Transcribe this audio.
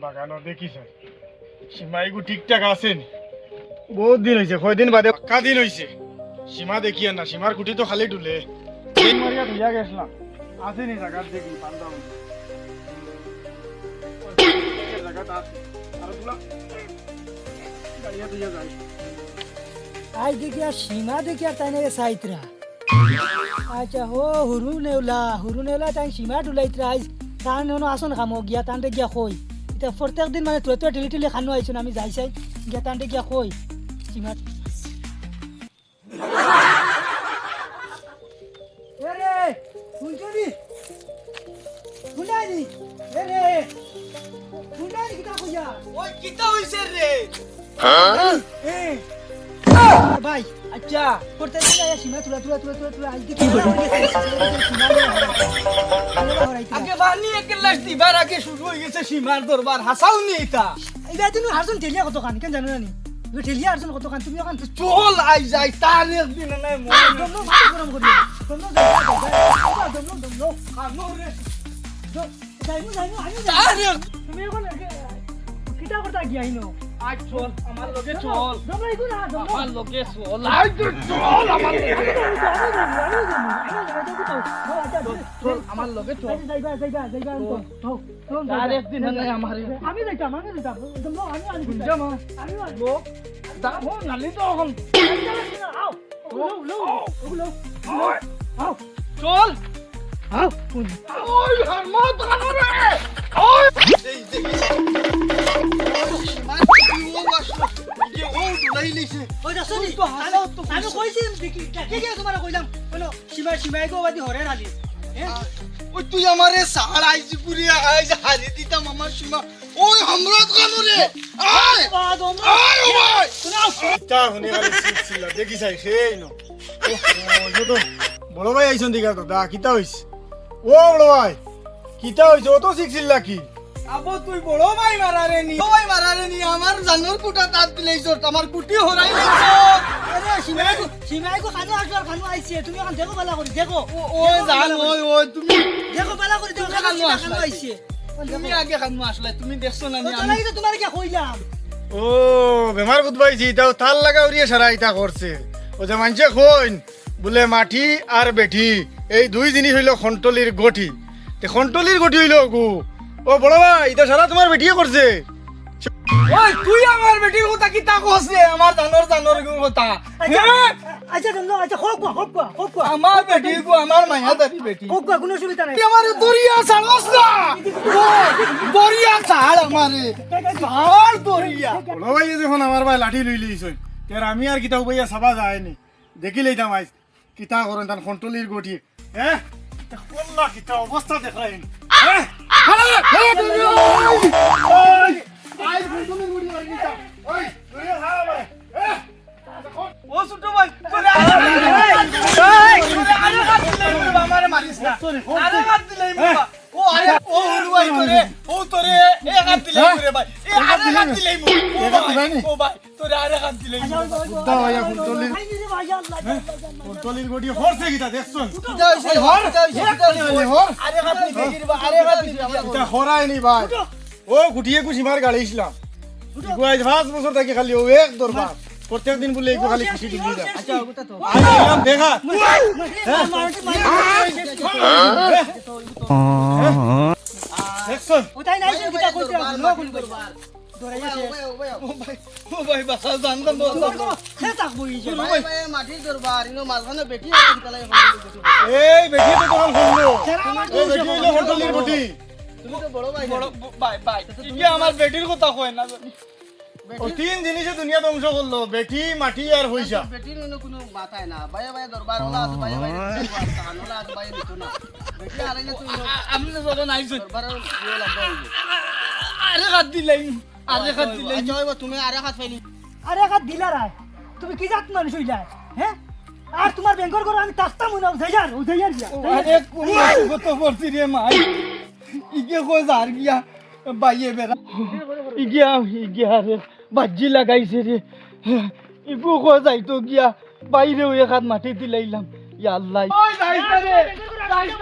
বাগানো দেখিস সীমাইগু ঠিকঠাক আছেন বহুত দিন হয়েছে কয়দিন বাদে পাক্কা দিন হয়েছে সীমা দেখি না সীমার কুটি তো খালি ডুলে মারিয়া ধুইয়া গেছিলাম আসেনি জায়গার দেখি পান্ডাম জায়গাটা আছে আর গুলা গাড়িয়া ধুইয়া যায় আজ দেখিয়া সীমা দেখিয়া তাই না সাইত্রা আচ্ছা হো হুরু নেওলা তাই সীমা ডুলাইত্রা আজ তান হনো আসন খামো গিয়া তানতে গিয়া কই এটা প্রত্যেক দিন মানে তুই ঠেলি ঠেলি খানো আইছো আমি যাই চাই গিয়া তানতে গিয়া কই সীমা এরে শুনছনি শুনাইনি এরে শুনাইনি কিটা কইয়া ওই কিতা হইছে রে ভাই আচ্ছা করতে দিলা সীমা তুলা আজ কি আগে বানি এক গ্লাস দিবার আগে শুরু হয়ে গেছে সীমার দরবার হাসাওনি এটা এটা তুমি হারজন ঠেলিয়া কত খান কেন জানো না নি ঠেলিয়া হারজন কত খান তুমি ওখান চল আই যাই তার একদিন নাই দমনো মাথা গরম করি দমনো খানো রে যাইমু আমি তার তুমি এখন কিটা করতে গিয়া আইনো আজ চল আমার লগে চল দমনো ইগু না দমনো আমার লগে চল আই তো চল আমার লগে চল আমার লগে চল যাইবা তার একদিন নাই আমার আমি যাইতাম দমনো আমি বুঝামা লোক দাম নালি তো এখন আও লো আও চল আও ওই মত খানো রে ওই এই দেখি ওই দছনি আমি কইছি কে কে তোমার কইলাম বলো সীমাই গো বাদি হরে রালি ওই তুই আমারে সাড় আইছি পুরি আইজ হারি দিতাম আমার সীমা ওই আমরা খানো রে আয় আয় ভাই তা শুনি খালি ছিল দেখি চাই সেই ন তো বড় ভাই আইছন দিঘা তো দা কিতা হইছে ও বড় ভাই কিতা হইছে ও তো শিখছিল নাকি আবো তুই বড় ভাই মারারে নি আমার জানোর কুটা তাত দিলেইছ আমার কুটি হরাই দিছ আরে সীমাই গো খানো আইছে তুমি এখন দেখো বালা করি দেখো ওই জান ওই তুমি দেখো বালা করি দেখো খানো আইছে তুমি আগে খানো আসলে তুমি দেখছো না তো লাগি তো তোমার কি কইলাম ও বেমার বুধবাইছি তাও তাল লাগা উড়িয়ে সারা ইটা করছে ও যে মানছে কইন বলে মাটি আর বেঠি এই দুই জিনিস হইল খন্টলির গঠি তে খন্টলির গঠি হইল গু ও বড় ভাই এটা সারা তোমার বেটিয়ে করছে ওই তুই আমার বেটির কথা কি তা কইছে আমার জানোর কথা আচ্ছা দমনো আচ্ছা হোক আমার বেটি গো আমার মায়া দাদি বেটি কোনো সুবিধা নাই আমার দরিয়া ছাড়স না দরিয়া ছাড় আমারে ছাড় দরিয়া বড় ভাই যখন আমার ভাই লাঠি লই লইছই তের আমি আর কিতা হইয়া সাবা যায়নি দেখি লইতাম আইস কিতা করেন তান খন্টলির গঠি হ্যাঁ কোল্লা কিতা অবস্থা দেখাইন হ্যাঁ ও ছোট ভাই আমারে মারিস না আরে হাত দিলেই বাবা ও আরে ও হলুয়াই তোরে এ হাত দিলেই রে ভাই এ আরে হাত দিলেই ও ভাই তোরে আরে হাত দিলেই বুদ্ধা ভাইয়া খন্টলির গঠি হরছে কিতা দেখছন আরে হাত দিলেই রে আরে হাত দিলেই এটা হরাইনি ভাই ও গুটিয়ে কুসিমার গাড়িছিলাম ইগো আজ 5 বছর থেকে খালি ও এক দরবার প্রত্যেক দিন বলে ইগো খালি খুশি দিবি যা আচ্ছা ওটা তো আজ এলাম দেখা দেখছন ওটাই নাই কিটা কইতে নো কোন করবা দরাইছে ও ভাই বাসা জানতাম সে তাক বই যে মাটি দরবার ইনো মালখানে বেটি এই বেটি তো তখন শুনলো এই বেটি হইলো খন্টলির গঠি তুমি তো বড় ভাই কি আমার বেটির কথা কয় না ও তিন জিনিসে দুনিয়া ধ্বংস করলো বেটি মাটি আর পয়সা বেটির কোনো মাথায় না ভাই দরবার হলা আছে ভাই কানলা আছে ভাই নিতো না বেটি আলাইলে তুই আমি তো যখন আইছো দরবার ইয়ে লাগবে আরে হাত দিলাই আচ্ছা তুমি আরে হাত ফাইলি আরে কাট দিলা রায় তুমি কি জাত মানুষ হইলা হ্যাঁ আর তোমার ব্যাংকর করে আমি তাস্তা মনে উজাইয়ার গিয়া আরে কোন কত পড়ছি রে মাই ইগে কই জার গিয়া বাইয়ে বেরা ইগিয়া রে বাজি লাগাইছে রে ইগো কই যাইতো গিয়া বাইরে ওই হাত মাটি দিলাইলাম ইয়া আল্লাহ ওই যাইছ রে যাইছ